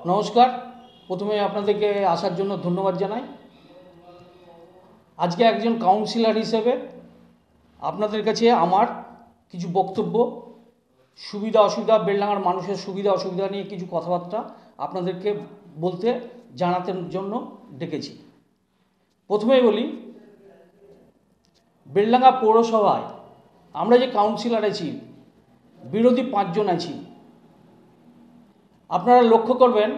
নমস্কার। প্রথমে আপনাদেরকে আসার জন্য ধন্যবাদ জানাই। আজকে একজন কাউন্সিলর হিসেবে আপনাদের কাছে আমার কিছু বক্তব্য, সুবিধা অসুবিধা, বেলডাঙার মানুষের সুবিধা অসুবিধা নিয়ে কিছু কথাবার্তা আপনাদেরকে বলতে জানাতে জন্য ডেকেছি। প্রথমেই বলি, বেলডাঙা পৌরসভায় আমরা যে কাউন্সিলর আছি, বিরোধী 5 জন আছি। আপনারা লক্ষ্য করবেন,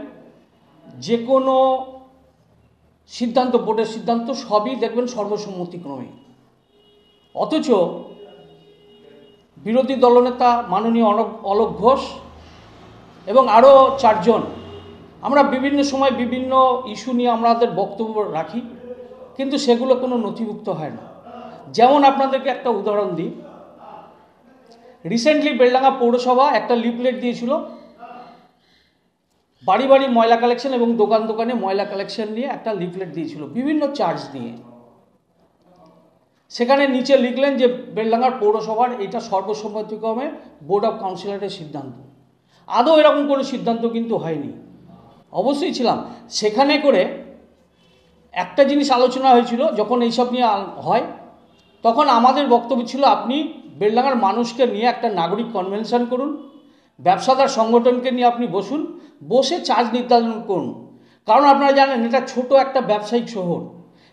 যে কোনো সিদ্ধান্ত, বোর্ডের সিদ্ধান্ত সবই দেখবেন সর্বসম্মতিক্রমে। অথচ বিরোধী দলনেতা মাননীয় অলোক ঘোষ এবং আরও 4 জন আমরা বিভিন্ন সময় বিভিন্ন ইস্যু নিয়ে আমাদের বক্তব্য রাখি, কিন্তু সেগুলো কোনো নথিভুক্ত হয় না। যেমন আপনাদেরকে একটা উদাহরণ দিই, রিসেন্টলি বেলডাঙা পৌরসভা একটা লিফলেট দিয়েছিল বাড়ি বাড়ি ময়লা কালেকশন এবং দোকান দোকানে ময়লা কালেকশন নিয়ে একটা লিফলেট দিয়েছিল বিভিন্ন চার্জ নিয়ে। সেখানে নিচে লিখলেন যে বেলডাঙার পৌরসভার এটা সর্বসম্মতিক্রমে বোর্ড অফ কাউন্সিলরের সিদ্ধান্ত। আদৌ এরকম কোনো সিদ্ধান্ত কিন্তু হয়নি। অবশ্যই ছিলাম সেখানে। করে একটা জিনিস আলোচনা হয়েছিল, যখন এইসব নিয়ে হয় তখন আমাদের বক্তব্য ছিল, আপনি বেলডাঙার মানুষকে নিয়ে একটা নাগরিক কনভেনশন করুন, ব্যবসাদার সংগঠনকে নিয়ে আপনি বসে চার্জ নির্ধারণ করুন। কারণ আপনারা জানেন এটা ছোট একটা ব্যবসায়িক শহর।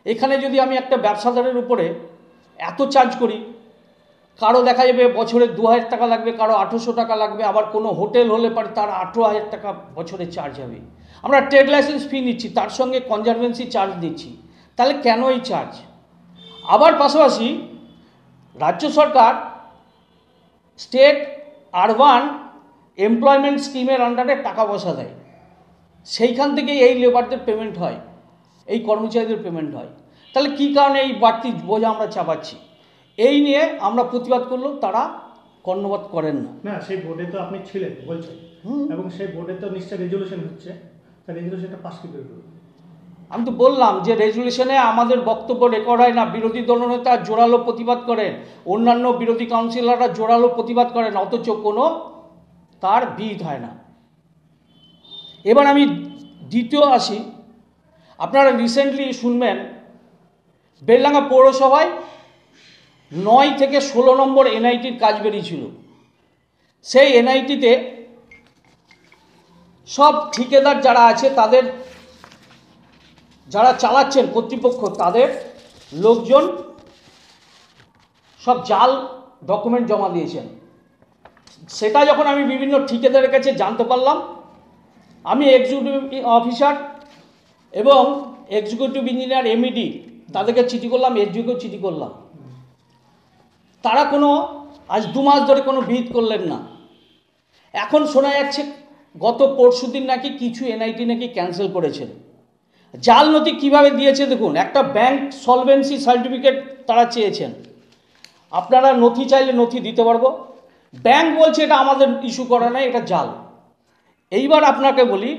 এখানে যদি আমি একটা ব্যবসাদারের উপরে এত চার্জ করি, কারো দেখা যাবে বছরে 2000 টাকা লাগবে, কারো 800 টাকা লাগবে, আবার কোনো হোটেল হলে পারে তার 18,000 টাকা বছরে চার্জ হবে। আমরা ট্রেড লাইসেন্স ফি নিচ্ছি, তার সঙ্গে কনজারভেন্সি চার্জ দিচ্ছি, তাহলে কেন এই চার্জ? আবার পাশাপাশি রাজ্য সরকার স্টেট আরবান এমপ্লয়মেন্ট স্কিমের আন্ডারে টাকা পয়সা দেয়, সেইখান থেকে এই লেবারদের পেমেন্ট হয়, এই কর্মচারীদের পেমেন্ট হয়। তাহলে কী কারণে এই বাড়তি বোঝা আমরা চাপাচ্ছি? এই নিয়ে আমরা প্রতিবাদ করলেও তারা কর্ণপাত করেন না। না, সেই বোর্ডে তো আপনি ছিলেন বলছেন, এবং সেই বোর্ডে তো নিশ্চয় রেজলিউশন হচ্ছে, তাহলে রেজলিউশনটা পাস কি করে করবে? আমি তো বললাম যে রেজলিউশনে আমাদের বক্তব্য রেকর্ড হয় না। বিরোধী দলনেতা জোরালো প্রতিবাদ করেন, অন্যান্য বিরোধী কাউন্সিলররা জোরালো প্রতিবাদ করেন, অথচ কোনো তার বিহিত হয় না। এবার আমি দ্বিতীয় আসি। আপনারা রিসেন্টলি শুনবেন, বেলডাঙা পৌরসভায় 9 থেকে 16 নম্বর এনআইটির কাজ বেরিয়েছিল। সেই এনআইটিতে সব ঠিকাদার যারা আছে, তাদের যারা চালাচ্ছেন কর্তৃপক্ষ, তাদের লোকজন সব জাল ডকুমেন্ট জমা দিয়েছেন। সেটা যখন আমি বিভিন্ন ঠিকাদারের কাছে জানতে পারলাম, আমি এক্সিকিউটিভ অফিসার এবং এক্সিকিউটিভ ইঞ্জিনিয়ার এমইডি তাদেরকে চিঠি করলাম, এসডিওকেও চিঠি করলাম। তারা কোনো আজ 2 মাস ধরে কোনো বিহিত করলেন না। এখন শোনা যাচ্ছে গত পরশুদিন নাকি কিছু এনআইটি নাকি ক্যান্সেল করেছেন। জাল নথি কীভাবে দিয়েছে দেখুন, একটা ব্যাংক সলভেন্সি সার্টিফিকেট তারা চেয়েছেন। আপনারা নথি চাইলে নথি দিতে পারবো, ব্যাংক বলছে এটা আমাদের ইস্যু করা নাই, এটা জাল। এইবার আপনাকে বলি,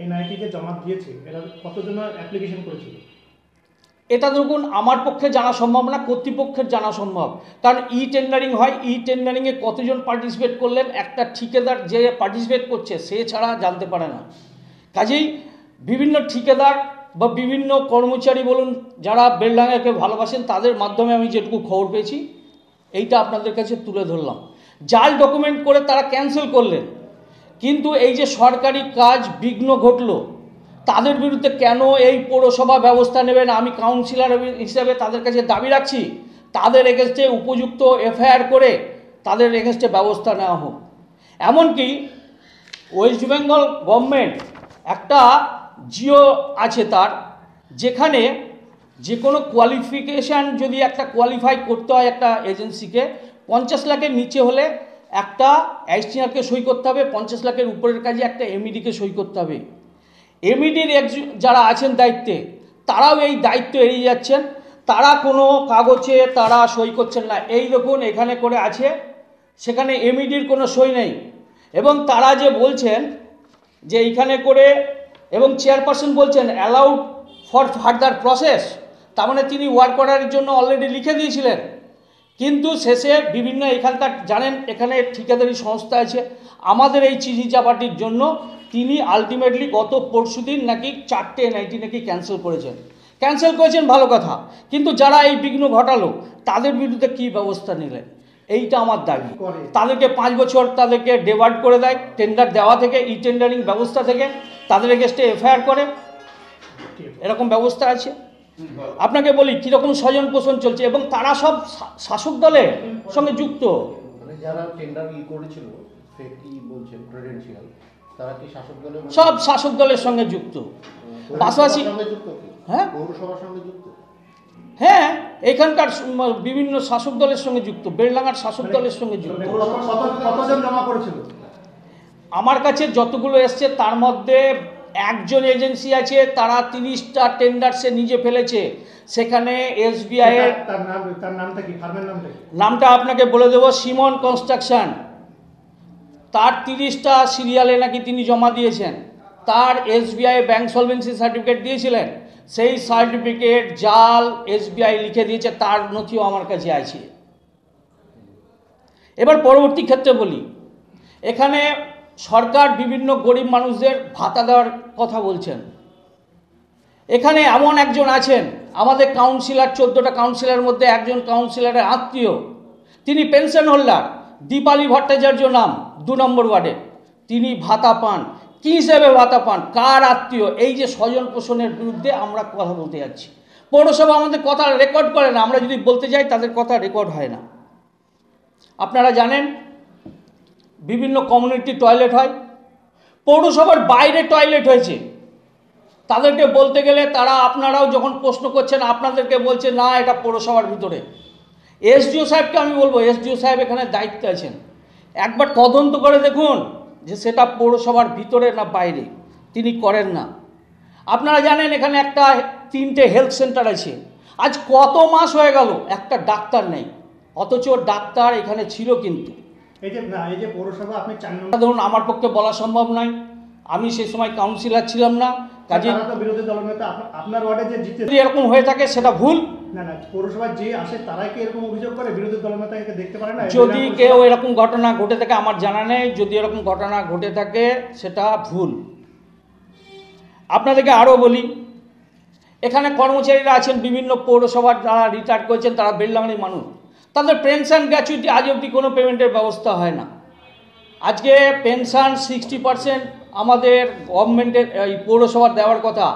এনআইটি যে জমা দিয়েছে এরা কতজন অ্যাপ্লিকেশন করেছিল? এটা দেখুন আমার পক্ষে জানা সম্ভব না, কর্তৃপক্ষের জানা সম্ভব। কারণ টেন্ডারিং হয়, টেন্ডারিংয়ে কতজন পার্টিসিপেট করলেন, একটা ঠিকাদার যে পার্টিসিপেট করছে সে ছাড়া জানতে পারে না। কাজেই বিভিন্ন ঠিকাদার বা বিভিন্ন কর্মচারী বলুন, যারা বেলডাঙাকে ভালোবাসেন, তাদের মাধ্যমে আমি যেটুকু খবর পেয়েছি এইটা আপনাদের কাছে তুলে ধরলাম। জাল ডকুমেন্ট করে তারা ক্যান্সেল করলেন, কিন্তু এই যে সরকারি কাজ বিঘ্ন ঘটল, তাদের বিরুদ্ধে কেন এই পৌরসভা ব্যবস্থা নেবেন? আমি কাউন্সিলর হিসেবে তাদের কাছে দাবি রাখছি, তাদের এগেনস্টে উপযুক্ত এফআইআর করে তাদের এগেনস্টে ব্যবস্থা নেওয়া হোক। এমনকি ওয়েস্ট বেঙ্গল গভর্নমেন্ট একটা জিও আছে তার, যেখানে যে কোনো কোয়ালিফিকেশান যদি একটা কোয়ালিফাই করতে হয় একটা এজেন্সিকে, 50 লাখের নিচে হলে একটা অ্যাডিশনালকে সই করতে হবে, 50 লাখের উপরের কাজে একটা এমইডিকে সই করতে হবে। এমইডির যারা আছেন দায়িত্বে, তারাও এই দায়িত্ব এড়িয়ে যাচ্ছেন, তারা কোনো কাগজে তারা সই করছেন না। এই দেখুন এখানে করে আছে, সেখানে এমইডির কোনো সই নেই। এবং তারা যে বলছেন যে এইখানে করে, এবং চেয়ারপারসন বলছেন অ্যালাউড ফর ফার্দার প্রসেস, তার মানে তিনি ওয়ার্ক অর্ডারের জন্য অলরেডি লিখে দিয়েছিলেন। কিন্তু শেষে বিভিন্ন এখানকার জানেন এখানে ঠিকাদারি সংস্থা আছে, আমাদের এই চিঠি চাপাটির জন্য তিনি আলটিমেটলি গত পরশুদিন নাকি 4টে এনআইটি নাকি ক্যান্সেল করেছেন ভালো কথা, কিন্তু যারা এই বিঘ্ন ঘটালো তাদের বিরুদ্ধে কী ব্যবস্থা নিলেন এইটা আমার দাবি। তাদেরকে 5 বছর তাদেরকে ডেভার্ট করে দেয় টেন্ডার দেওয়া থেকে, ই টেন্ডারিং ব্যবস্থা থেকে, তাদের এগেস্টে এফআইআর করে, এরকম ব্যবস্থা আছে। আপনাকে বলি কীরকম স্বজন পোষণ চলছে, এবং তারা সব শাসক দলের সঙ্গে যুক্ত। মানে যারা টেন্ডার করেছিল ফেক বলছেন ক্রেডেনশিয়াল, তারা কি শাসক দলের সব শাসক দলের সঙ্গে যুক্ত, পাশাপাশি হ্যাঁ পৌরসভার সঙ্গে যুক্ত, হ্যাঁ এখানকার বিভিন্ন শাসক দলের সঙ্গে যুক্ত, বেলডাঙ্গার শাসক দলের সঙ্গে যুক্ত। কতজন জমা করেছিল? আমার কাছে যতগুলো এসছে তার মধ্যে একজন এজেন্সি আছে, তারা 30টা টেন্ডার সে নিজে ফেলেছে, সেখানে এসবিআই এর তার নামটা কি, ফার্মের নামটা কি? নামটা আপনাকে বলে দেবো, সিমন কনস্ট্রাকশন। তার 30টা সিরিয়ালে নাকি তিনি জমা দিয়েছেন, তার এসবিআই ব্যাংক সলভেন্সি সার্টিফিকেট দিয়েছিলেন, সেই সার্টিফিকেট জাল এসবিআই লিখে দিয়েছে, তার নথিও আমার কাছে আছে। এবার পরবর্তী ক্ষেত্রে বলি, এখানে সরকার বিভিন্ন গরিব মানুষদের ভাতা দেওয়ার কথা বলছেন। এখানে এমন একজন আছেন, আমাদের কাউন্সিলর, 14টা কাউন্সিলরের মধ্যে একজন কাউন্সিলরের আত্মীয়, তিনি পেনশন হোল্ডার, দীপালি ভট্টাচার্য নাম, 2 নম্বর ওয়ার্ডে, তিনি ভাতা পান। কী হিসেবে ভাতা পান, কার আত্মীয়, এই যে স্বজন পোষণের বিরুদ্ধে আমরা কথা বলতে যাচ্ছি। পৌরসভা আমাদের কথা রেকর্ড করে না, আমরা যদি বলতে যাই তাদের কথা রেকর্ড হয় না। আপনারা জানেন বিভিন্ন কমিউনিটি টয়লেট হয়, পৌরসভার বাইরে টয়লেট হয়েছে, তাদেরকে বলতে গেলে তারা, আপনারাও যখন প্রশ্ন করছেন আপনাদেরকে বলছে না এটা পৌরসভার ভিতরে। এসডিও সাহেবকে আমি বলবো, এসডিও সাহেব এখানে দায়িত্বে আছেন, একবার তদন্ত করে দেখুন যে সেটা পৌরসভার ভিতরে না বাইরে, তিনি করেন না। আপনারা জানেন এখানে 3টে হেলথ সেন্টার আছে, আজ কত মাস হয়ে গেল একটা ডাক্তার নেই, অথচ ডাক্তার এখানে ছিল। কিন্তু এই যে পৌরসভা আপনি 4 নম্বর, ধরুন আমার পক্ষে বলা সম্ভব নয়, আমি সেই সময় কাউন্সিলর ছিলাম না, কাজে বিরোধী দলনেতা আপনার ওয়ার্ডে যে জিতে, যদি এরকম হয়ে থাকে সেটা ভুল। না পৌরসভায় যে আসে তারাই কি এরকম অভিযোগ করে, বিরোধী দলনেতাকে দেখতে পারে না? যদি কেউ এরকম ঘটনা ঘটে থাকে, আমার জানা নেই, যদি এরকম ঘটনা ঘটে থাকে সেটা ভুল। আপনাদেরকে আরও বলি, এখানে কর্মচারীরা আছেন বিভিন্ন পৌরসভার, যারা রিটায়ার করেছেন, তারা বেলডাঙ্গার মানুষ, তাদের পেনশন গ্র্যাচুইটি আজ অবধি কোনো পেমেন্টের ব্যবস্থা হয় না। আজকে পেনশন 60% আমাদের গভর্নমেন্টের এই পৌরসভার দেওয়ার কথা,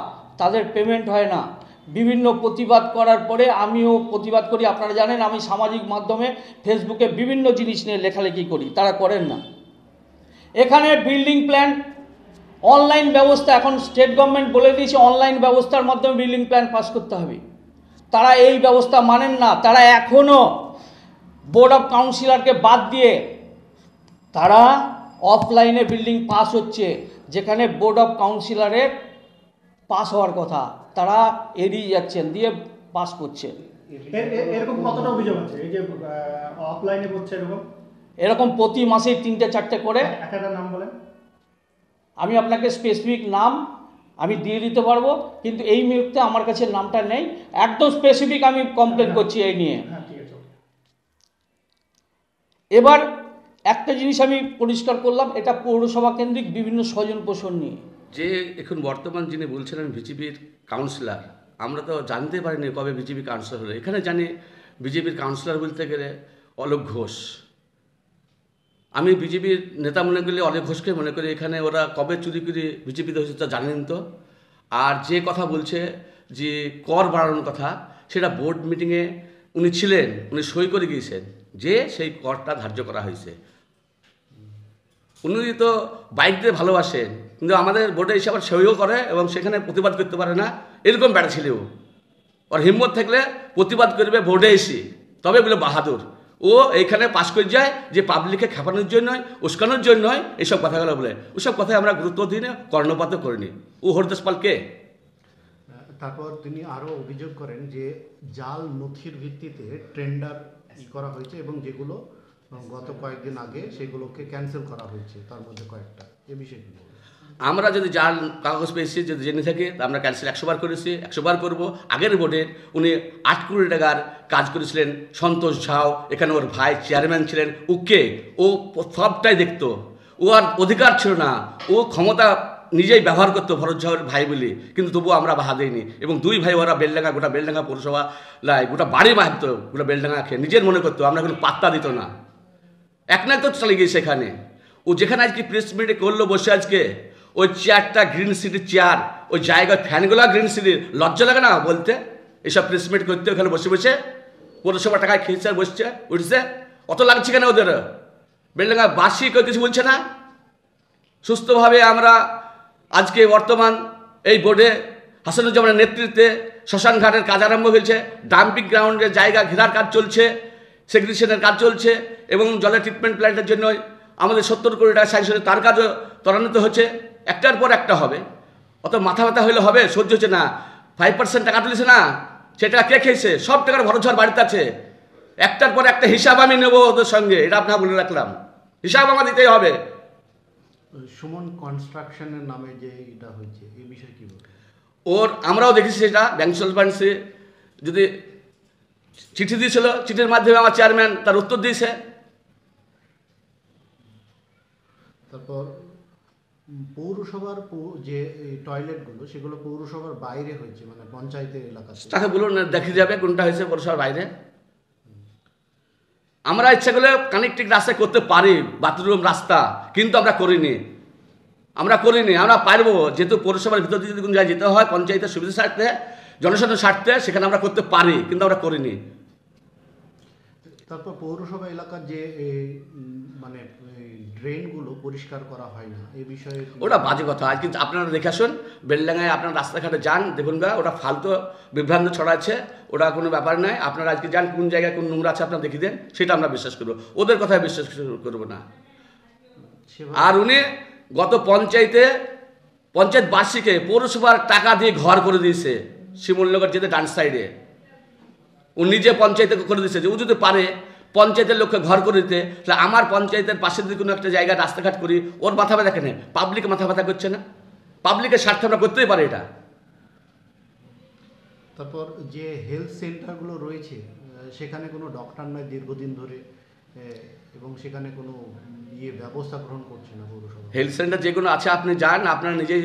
তাদের পেমেন্ট হয় না। বিভিন্ন প্রতিবাদ করার পরে আমিও প্রতিবাদ করি, আপনারা জানেন আমি সামাজিক মাধ্যমে ফেসবুকে বিভিন্ন জিনিস নিয়ে লেখালেখি করি, তারা করেন না। এখানে বিল্ডিং প্ল্যান অনলাইন ব্যবস্থা, এখন স্টেট গভর্নমেন্ট বলে দিয়েছে অনলাইন ব্যবস্থার মাধ্যমে বিল্ডিং প্ল্যান পাস করতে হবে, তারা এই ব্যবস্থা মানেন না। তারা এখনও বোর্ড অফ কাউন্সিলরকে বাদ দিয়ে তারা অফলাইনে বিল্ডিং পাস হচ্ছে, যেখানে বোর্ড অফ কাউন্সিলরের পাস হওয়ার কথা তারা এড়িয়ে যাচ্ছেন, দিয়ে পাস করছেন। এরকম কতটা অভিযোগ আছে এই যে অফলাইনে হচ্ছে? এরকম প্রতি মাসে 3-4টে করে। একটা নাম বলেন। আমি আপনাকে স্পেসিফিক নাম আমি দিয়ে দিতে পারবো, কিন্তু এই মুহূর্তে আমার কাছে নামটা নেই, একদম স্পেসিফিক আমি কমপ্লেন করছি এই নিয়ে। এবার একটা জিনিস আমি পরিষ্কার করলাম, এটা পৌরসভা কেন্দ্রিক বিভিন্ন স্বজন পোষণ নিয়ে। যে এখন বর্তমান যিনি বলছিলেন বিজেপির কাউন্সিলর, আমরা তো জানতে পারিনি কবে বিজেপি কাউন্সিলর হলো। এখানে জানি বিজেপির কাউন্সিলর বলতে গেলে অলোক ঘোষ। আমি বিজেপির নেতা মনে করলে অলোক ঘোষকে মনে করি। এখানে ওরা কবে চুরি করে বিজেপিতে হয়েছে তা জানেন তো। আর যে কথা বলছে যে কর বাড়ানোর কথা, সেটা বোর্ড মিটিংয়ে উনি ছিলেন, উনি সই করে গিয়েছেন যে সেই করটা ধার্য করা হয়েছে। উনি তো বাইক দিয়ে ভালোবাসেন, কিন্তু আমাদের বোর্ডে এসে আবার সইও করে এবং সেখানে প্রতিবাদ করতে পারে না, এরকম ব্যাটা ছিল। ওর হিম্মত থাকলে প্রতিবাদ করবে বোর্ডে এসে, তবে বলে বাহাদুর। ও এইখানে পাশ করে যায় যে পাবলিককে খেপানোর জন্যই, উস্কানোর জন্যই এইসব কথাগুলো বলে। ওসব কথায় আমরা গুরুত্ব দিই না, কর্ণপাতও করিনি। ও হরদাস পাল কে? তারপর তিনি আরও অভিযোগ করেন যে জাল নথির ভিত্তিতে টেন্ডার করা হয়েছে এবং যেগুলো গত কয়েকদিন আগে সেগুলোকে ক্যান্সেল করা হয়েছে, তার মধ্যে কয়েকটা। এ বিষয়ে আমরা যদি জাল কাগজ পেয়েছি, যদি জেনে থাকি, আমরা ক্যান্সেল 100 বার করেছি, 100 বার করবো। আগের বোর্ডে উনি 8 কোটি টাকার কাজ করেছিলেন, সন্তোষ ঝাও, এখানে ওর ভাই চেয়ারম্যান ছিলেন। ও সবটাই দেখতো, ও আর অধিকার ছিল না, ও ক্ষমতা নিজেই ব্যবহার করতো ভরত ঝাউর ভাই বলে, কিন্তু তবুও আমরা বাধা দিইনি। এবং দুই ভাই ওরা বেলডাঙ্গা, গোটা বেলডাঙ্গা পৌরসভা লাই গোটা বাড়ি মারতো, গোটা বেলডাঙ্গা খেয়ে নিজের মনে করতো, আমরা কোনো পাত্তা দিত না। এক না তো চলে গিয়ে সেখানে ও যেখানে আজকে প্রেস মিটে করলো বসে, আজকে ওই চেয়ারটা গ্রিন সিটির চেয়ার, ওই জায়গায় ফ্যানগুলো গ্রিন সিটির, লজ্জা লাগে না বলতে? এসব প্রেস মিট করতে ওখানে বসে বসে পৌরসভা টাকায় খেয়েছে আর বসছে উঠছে, অত লাগছে কেন ওদের? বেলডাঙ্গা বাসি কেউ কিছু বলছে না। সুস্থভাবে আমরা আজকে বর্তমান এই বোর্ডে হাসানুজ্জামানের নেতৃত্বে শ্মশান ঘাটের কাজ আরম্ভ হয়েছে, ডাম্পিং গ্রাউন্ডের জায়গা ঘেরার কাজ চলছে, সেগ্রিগেশনের কাজ চলছে, এবং জলের ট্রিটমেন্ট প্ল্যান্টের জন্য আমাদের 70 কোটি টাকা স্যাংশন, তার কাজও ত্বরান্বিত হচ্ছে। একটার পর একটা হবে, অত মাথা ব্যথা হলে হবে? সহ্য হচ্ছে না। 5% টাকা তুলেছে না, সেটা কে খেয়েছে? সব টাকার ভরত ঝাউর বাড়িতে আছে। একটার পর একটা হিসাব আমি নেবো ওদের সঙ্গে, এটা আপনার বলে রাখলাম, হিসাব আমার দিতেই হবে। সুমন কনস্ট্রাকশনের নামে যে এটা হয়েছে, এই বিষয়ে কি বলবেন? ওর আমরাও দেখেছি সেটা ব্যাংক সলভেন্সি যদি চিঠি দিয়েছিল, চিঠির মাধ্যমে আমার চেয়ারম্যান তার উত্তর দিয়েছে। তারপর পৌরসভার যে টয়লেটগুলো, সেগুলো পৌরসভার বাইরে হয়েছে, মানে পঞ্চায়েতের এলাকাতে। তাকে বলুন দেখে যাবে কোনটা হয়েছে পৌরসভার বাইরে। আমরা ইচ্ছা করলে কানেক্টিং রাস্তা করতে পারি, বাথরুম রাস্তা, কিন্তু আমরা করিনি। আমরা পারবো, যেহেতু পৌরসভার ভিতর দিয়ে যদি কোনো জায়গায় যেতে হয় পঞ্চায়েতের সুবিধা স্বার্থে, জনসাধারণের স্বার্থে, সেখানে আমরা করতে পারি, কিন্তু আমরা করিনি। তারপর পৌরসভা এলাকার যে মানে ড্রেনগুলো পরিষ্কার করা হয় না, এই বিষয়ে ওটা বাজে কথা। আজকে আপনারা দেখে আসুন, বেলডাঙ্গায় আপনার রাস্তাঘাটে যান, দেখুন গা, ওটা ফালতু বিভ্রান্ত ছড়াচ্ছে, ওটা কোনো ব্যাপার নয়। আপনারা আজকে যান, কোন জায়গায় কোন নোংরা আছে আপনারা দেখিয়ে দেন, সেটা আমরা বিশ্বাস করবো, ওদের কথায় বিশ্বাস করবো না। আর উনি গত পঞ্চায়েত বার্ষিকে পৌরসভার টাকা দিয়ে ঘর করে দিয়েছে শিমুলনগর যেতে ডান সাইডে, ও নিজে পঞ্চায়েতে করে দিয়েছে। যে ও যদি পারে পঞ্চায়েতের লোককে ঘর করে দিতে, তাহলে আমার পঞ্চায়েতের পাশে যদি কোনো একটা জায়গায় রাস্তাঘাট করি, ওর মাথা ব্যথা কেন? পাবলিক মাথা ব্যথা করছে না? পাবলিকের স্বার্থে আমরা করতেই পারি এটা। তারপর যে হেলথ সেন্টারগুলো রয়েছে, সেখানে কোনো ডক্টর নয় দীর্ঘদিন ধরে, এবং সেখানে কোনো ব্যবস্থা গ্রহণ করছে না পৌরসভা। হেলথ সেন্টার যেগুলো আছে আপনি যান, আপনারা নিজেই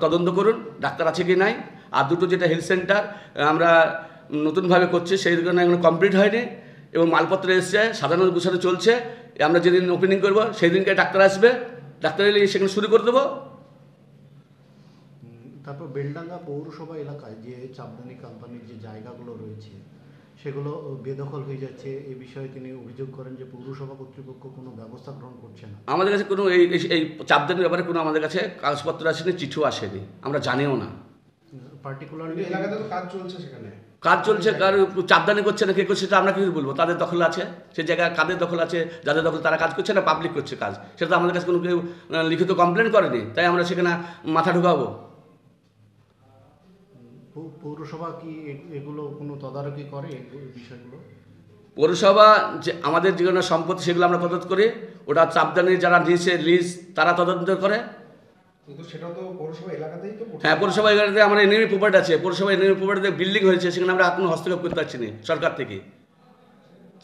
তদন্ত করুন ডাক্তার আছে কি নাই। আর দুটো যেটা হেলথ সেন্টার আমরা নতুনভাবে করছি, সেই জন্য এখনো কমপ্লিট হয়নি, এবং মালপত্র এসছে, সাধারণ গুছানো চলছে। আমরা যেদিন ওপেনিং করবো সেই দিনকে ডাক্তার আসবে, ডাক্তার এলে সেখানে শুরু করে দেবো। তারপর বেলডাঙ্গা পৌরসভা এলাকায় যে চাপদানি কোম্পানির যে জায়গাগুলো রয়েছে, সেগুলো বেদখল হয়ে যাচ্ছে, এ বিষয়ে তিনি অভিযোগ করেন যে পৌরসভা কর্তৃপক্ষ কোনো ব্যবস্থা গ্রহণ করছে না। আমাদের কাছে কোনো এই চাপদানির ব্যাপারে কোনো আমাদের কাছে কাগজপত্র আসেনি, চিঠিও আসেনি, আমরা জানিও না। পার্টিকুলারলি এলাকাতে তো কাজ চলছে, সেখানে কাজ চলছে, কার চাপদানি করছে না কে করছে সেটা আমরা কি বলবো? তাদের দখল আছে, সে জায়গায় কাদের দখল আছে, যাদের দখল তারা কাজ করছে না, পাবলিক করছে কাজ, সেটা তো আমাদের কাছে কোনো কেউ লিখিত কমপ্লেন করেনি, তাই আমরা সেখানে মাথা ঢুকাবো। পৌরসভা কি এগুলো কোনো তদারকি করে এই বিষয়গুলো? পৌরসভা যে আমাদের যেগুলো সম্পত্তি সেগুলো আমরা তদন্ত করি, ওটা চাপদানি যারা নিয়েছে লিজ তারা তদন্ত করে। কিন্তু সেটাও তো পৌরসভা এলাকাতেই তো। হ্যাঁ, পৌরসভা এলাকাতে আমার এনএমি প্রপার্টি আছে, পৌরসভা এনএমি প্রপার্টিতে বিল্ডিং হয়েছে, সেখানে আমরা কোনো হস্তক্ষেপ করতে পারছি না সরকার থেকে।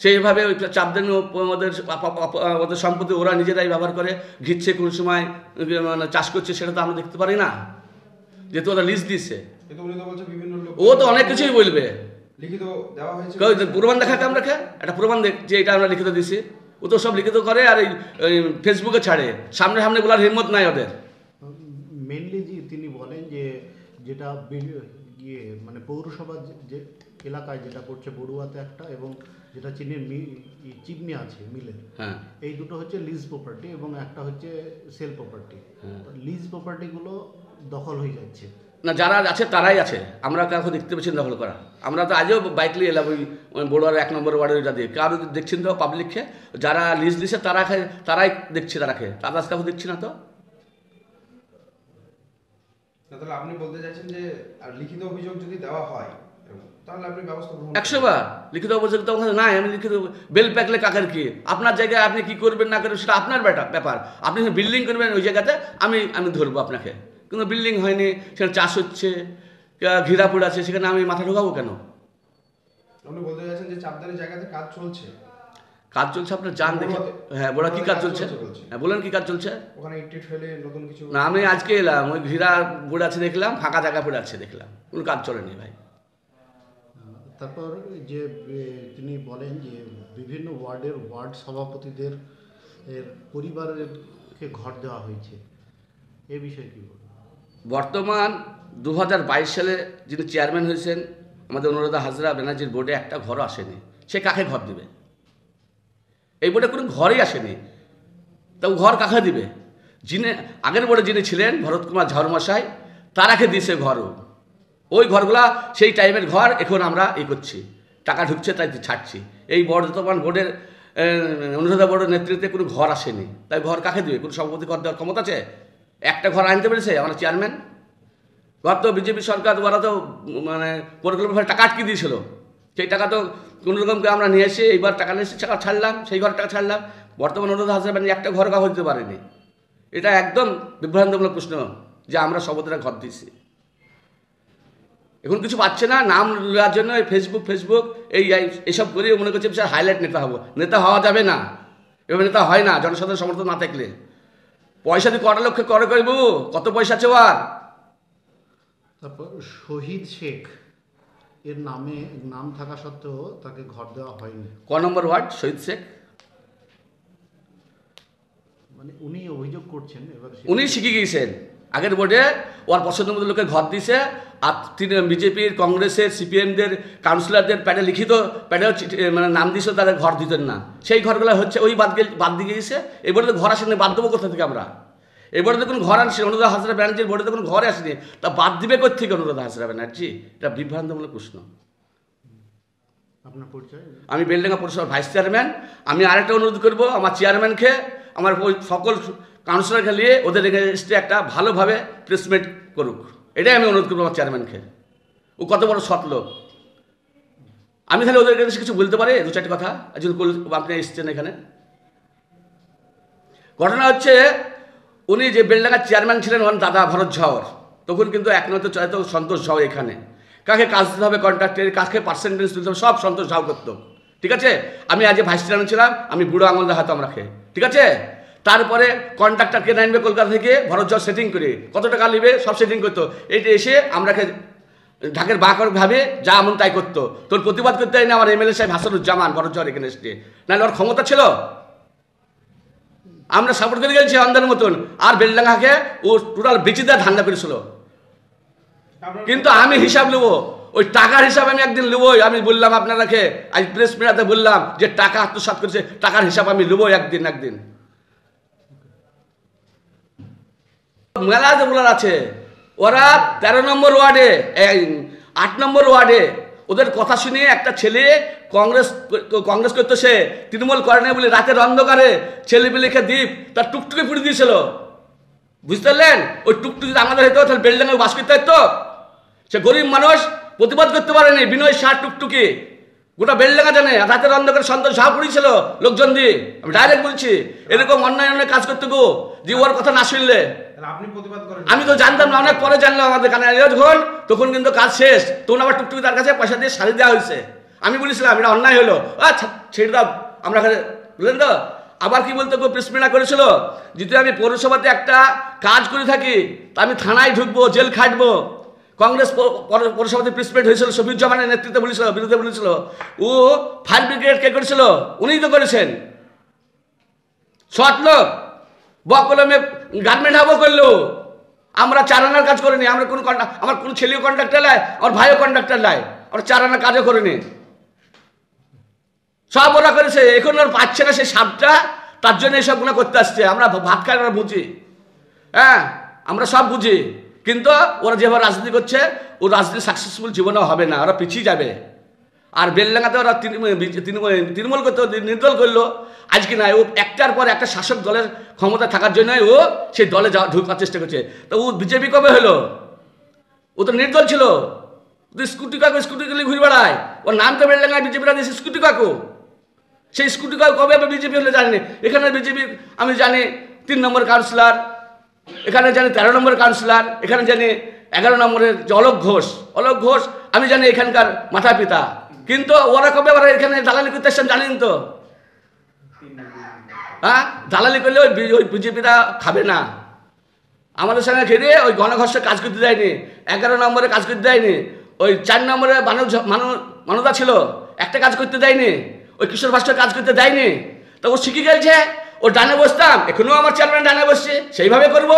সেইভাবে ওই চাপদানি ওদের সম্পত্তি ওরা নিজেরাই ব্যবহার করে ঘিরছে, কোন সময় মানে চাষ করছে সেটা তো আমরা দেখতে পারি না, যেহেতু ওরা লিজ দিচ্ছে। কিন্তু উনি তো বলছে বিভিন্ন লোক, ও তো অনেক কিছুই বলবে, লিখিত দেওয়া হয়েছে। প্রমাণ দেখাকে আমরা একটা প্রমাণ দেখ যে এটা আমরা লিখিত দিছি, ও তো সব লিখিত করে আর এই ফেসবুকে ছাড়ে, সামনে সামনে বলার হিম্মত নাই ওদের। মেনলি তিনি বলেন যে যেটা মানে পৌরসভা যে এলাকায় যেটা করছে বড়ুয়াতে একটা, এবং যেটা চিমনি আছে মিলের, হ্যাঁ, এই দুটো হচ্ছে লিজ প্রপার্টি এবং একটা হচ্ছে সেল প্রপার্টি। লিজ প্রপার্টিগুলো দখল হয়ে যাচ্ছে না, যারা আছে তারাই আছে, আমরা কাউকে দেখতে পাচ্ছি দখল করা। আমরা তো আজও বাইক নিয়ে এলাম ওই বড়ুয়ার 1 নম্বর ওয়ার্ডের ওইটা দিয়ে, কারো দেখছেন তো পাবলিককে, যারা লিজ দিচ্ছে তারাই দেখছে, তারা খেয়ে তারা কাউকে দেখছি না তো। তাহলে আপনি বলতে চাইছেন যে আর লিখিত অভিযোগ যদি দেওয়া হয় তাহলে আপনি ব্যবস্থা গ্রহণ 100 বার লিখিত অভিযোগ তো নাই, আমি লিখিত বেল প্যাকলে কাকের কি, আপনার জায়গায় আপনি কি করবেন না করবেন সেটা আপনার ব্যাপার। আপনি বিল্ডিং করবেন ওই জায়গাতে, আমি ধরবো আপনাকে, কিন্তু বিল্ডিং হয়নি, সেখানে চাষ হচ্ছে, ঘিরাপুর আছে, সেখানে আমি মাথা ঢোকাবো কেন? আপনি বলতে চাইছেন যে চাপদানি জায়গাতে কাজ চলছে? কাজ চলছে, আপনার যান দেখে। হ্যাঁ, বলা কি কাজ চলছে? হ্যাঁ বলেন, কি কাজ চলছে? ওখানে ইট ফেলে নতুন কিছু না, আমি আজকে এলাম, ওই ঘিরা পড়ে আছে দেখলাম, ফাঁকা জায়গা পড়ে আছে দেখলাম, কোনো কাজ চলেনি ভাই। তারপর যে তিনি বলেন যে বিভিন্ন ওয়ার্ডের ওয়ার্ড সভাপতিদের পরিবারকে ঘর দেওয়া হয়েছে, এ বিষয়ে কী বলবেন? বর্তমান 2022 সালে যিনি চেয়ারম্যান হয়েছেন আমাদের অনুরাধা হাজরা ব্যানার্জির বোর্ডে একটা ঘরও আসেনি। সে কাকে ঘর দিবে? এই বোর্ডে কোনো ঘরই আসেনি, তা ঘর কাকে দিবে? যিনি আগের বোর্ডে যিনি ছিলেন ভরত কুমার ঝাড়মশাই, তারাকে দিয়েছে ঘরও। ওই ঘরগুলা সেই টাইমের ঘর, এখন আমরা করছি, টাকা ঢুকছে তাই ছাড়ছি। এই বর্তমান বোর্ডের অনুরাধা বোর্ডের নেতৃত্বে কোনো ঘর আসেনি, তাই ঘর কাকে দিবে? কোনো সভাপতি ঘর দেওয়ার ক্ষমতা আছে? একটা ঘর আনতে পেরেছে আমার চেয়ারম্যান? ঘর তো বিজেপি সরকার, ওরা তো মানে পরিকল্পনা টাকা আটকে দিয়েছিল, সেই টাকা তো কোনো রকমকে আমরা নিয়ে এসে এইবার টাকা নিয়ে এসে টাকা ছাড়লাম, সেই ঘর টাকা ছাড়লাম। বর্তমান অনুরাধা হাজরা ব্যানার্জি একটা ঘর কাউ দিতে পারেনি। এটা একদম বিভ্রান্তমূলক প্রশ্ন যে আমরা সভাপতিরা ঘর দিচ্ছি। এখন কিছু পাচ্ছে না, নাম নেওয়ার জন্য ফেসবুক এইসব করে মনে করছে বিশাল হাইলাইট নেতা হবো। নেতা হওয়া যাবে না, এভাবে নেতা হয় না জনসাধারণের সমর্থন না থাকলে। পয়সা দিয়ে কটা লক্ষ্যে করে করবো, কত পয়সা আছে আর। তারপর শহীদ শেখ এর নাম থাকা সত্ত্বেও তাকে ঘর দেওয়া হয়নি। ক নম্বর ওয়ার্ড শহীদ শেখ? মানে উনি অভিযোগ করছেন, এবার উনি শিখে গিয়েছেন আগের বোর্ডে ওর পছন্দ মতো লোকে ঘর দিছে, আর তিনি বিজেপির, কংগ্রেসের, সিপিএমদের কাউন্সিলরদের প্যাডে লিখিত প্যাডেও মানে নাম দিয়েছিল, তাদের ঘর দিতেন না। সেই ঘরগুলো হচ্ছে ওই বাদ দিয়ে গিয়েছে। এবারে তো ঘর আসেনি, বাদ দেবো কোথা থেকে আমরা? এবারে তো কোনো ঘর আসেনি, অনুরাধা হাজরা ব্যানার্জির বোর্ডে তো কোনো ঘরে আসেনি, তা বাদ দিবে কোথেকে অনুরাধা হাজরা ব্যানার্জি? এটা বিভ্রান্তমূলক প্রশ্ন। আপনার পরিচয়? আমি বেলডাঙ্গা পৌরসভার ভাইস চেয়ারম্যান। আমি আরেকটা অনুরোধ করব আমার চেয়ারম্যানকে, আমার ওই সকল কাউন্সিলরকে নিয়ে ওদের এগেনস্টে একটা ভালোভাবে প্লেসমেন্ট করুক, এটাই আমি অনুরোধ করবো আমার চেয়ারম্যানকে। ও কত বড় সৎ লোক, আমি তাহলে ওদের এগেনস্টে কিছু বলতে পারি? দু চারটি কথা যদি আপনি এসছেন এখানে। ঘটনা হচ্ছে, উনি যে বেলডাঙ্গার চেয়ারম্যান ছিলেন ওনার দাদা ভরত ঝাওর, তখন কিন্তু একমাত্র চাইতো সন্তোষ ঝাও এখানে। কাকে কাজ দিতে হবে কন্ট্রাক্টের, কাকে পার্সেন্টেজ দিতে হবে, সব সন্তোষ ঝাও করতো। ঠিক আছে, আমি আজ ভাইস চেয়ারম্যান ছিলাম, আমি বুড়ো আঙুল দেখাতাম রাখে। ঠিক আছে, তারপরে কন্ট্রাক্টর কে আনবে কলকাতা থেকে, ভরত ঝাও সেটিং করে কত টাকা নেবে সব সেটিং করতো। এটা এসে আমরাকে ঢাকের বাঁকর ভাবে যা এমন তাই করতো। তোর প্রতিবাদ করতে হয় না আমার এমএলএ সাহেব হাসানুজ্জামান ভরত ঝাওর এখানে এসে, নাহলে ওর ক্ষমতা ছিল। আমরা সাপোর্ট করে গেছি অন্ধের মতন, আর বেলডাঙ্গাকে ও টোটাল বেঁচে দেওয়ার ধান্দা করেছিল। কিন্তু আমি হিসাব নেবো, ওই টাকার হিসাব আমি একদিন নেবই। আমি বললাম আপনারাকে আজ প্রেস মিডিয়াতে বললাম যে টাকা আত্মসাৎ করেছে, টাকার হিসাব আমি নেবই একদিন। মেলা যে বলার আছে, ওরা 13 নম্বর ওয়ার্ডে 8 নম্বর ওয়ার্ডে ওদের কথা শুনে একটা ছেলে কংগ্রেস করতো, সে তৃণমূল করে না বলে রাতের অন্ধকারে ছেলেপিলেকে দ্বীপ তার টুকটুকি পুড়ে দিয়েছিল। বুঝতে পারলেন? ওই টুকটুকি আমাদের হয়তো তাহলে বেলডাঙ্গায় বাস করতে হতো। সে গরিব মানুষ, প্রতিবাদ করতে পারেনি, বিনয় সার টুকটুকি গোটা বেলডাঙ্গা জানে। রাতের অন্ধকারে সন্তোষ ঝাও পুড়িয়েছিল লোকজন দিয়ে। আমি ডাইরেক্ট বলছি, এরকম অন্যায় কাজ করতে গো যে ওর কথা না শুনলে। আপনি প্রতিবাদ করেন? আমি তো জানতাম না, অনেক পরে জানলাম আমাদের কানে যখন, তখন কিন্তু কাজ শেষ, তখন আবার টুকটুকি তার কাছে পয়সা দিয়ে শাড়ি দেওয়া হয়েছে। আমি বলেছিলাম এটা অন্যায় হলো, আচ্ছা ছেড়ে দাও আমরা বুঝলেন তো। আবার কি বলতে প্রেস মিডিয়া করেছিল, যদি আমি পৌরসভাতে একটা কাজ করে থাকি তা আমি থানায় ঢুকবো, জেল খাটবো। কংগ্রেস পৌরসভাতে প্রেসমেন্ট হয়েছিল, শফিউজ্জামানের নেতৃত্বে বিরুদ্ধে বলেছিল। ও ফায়ার ব্রিগেড কে করেছিল? উনিই তো করেছেন। সৎ লোক, বকলমে গার্মেন্ট হাবও করলো। আমরা 4 আনার কাজ করিনি, আমরা আমার কোনো ছেলেও কন্ট্রাক্টর লাই, আমার ভাইও কন্ট্রাক্টর লাই, আমরা 4 আনার কাজও করিনি। সব ওরা করেছে, এখন ওরা পাচ্ছে না সেই সাপটা, তার জন্য এইসব গুলো করতে আসছে। আমরা ভাত খাই, আমরা বুঝি, হ্যাঁ আমরা সব বুঝি, কিন্তু ওরা যেভাবে রাজনীতি করছে ও রাজনীতি সাকসেসফুল জীবনেও হবে না, ওরা পিছিয়ে যাবে। আর বেলডাঙ্গাতে ওরা তৃণমূল করতে নির্দল করলো, আজকে নয়, ও একটার পর একটা শাসক দলের ক্ষমতা থাকার জন্যই ও সেই দলে ঢোকার চেষ্টা করছে। তো ও বিজেপি কবে হলো? ও তো নির্দল ছিল, স্কুটি কাকু গেলে ঘুরে বেড়ায়। ওর নাম তো বেলডাঙ্গায় বিজেপিরা দিয়েছে স্কুটি কাকু। সেই স্কুটি কাকু কবে বিজেপি হলে জানি। এখানে বিজেপি আমি জানি 3 নম্বর কাউন্সিলর, এখানে জানি 13 নম্বর কাউন্সিলর, এখানে জানি 11 নম্বরের যে অলোক ঘোষ আমি জানি এখানকার মাতা পিতা। কিন্তু ওরা কবে এখানে দালালি করতে আসছেন জানেন তো? হ্যাঁ, দালালি করলে ওই বিজেপিরা খাবে না। আমাদের সঙ্গে ঘিরে ওই গণঘর্ষে কাজ করতে দেয়নি, 11 নম্বরে কাজ করতে দেয়নি, ওই 4 নম্বরে মানবতা ছিল, একটা কাজ করতে দেয়নি, ওই কিশোর ভাস্কর কাজ করতে দেয়নি। তো ও শিখে গেছে, ও ডানে বসতাম, এখনো আমার চেয়ারম্যান ডানে বসছে, সেইভাবে করবো।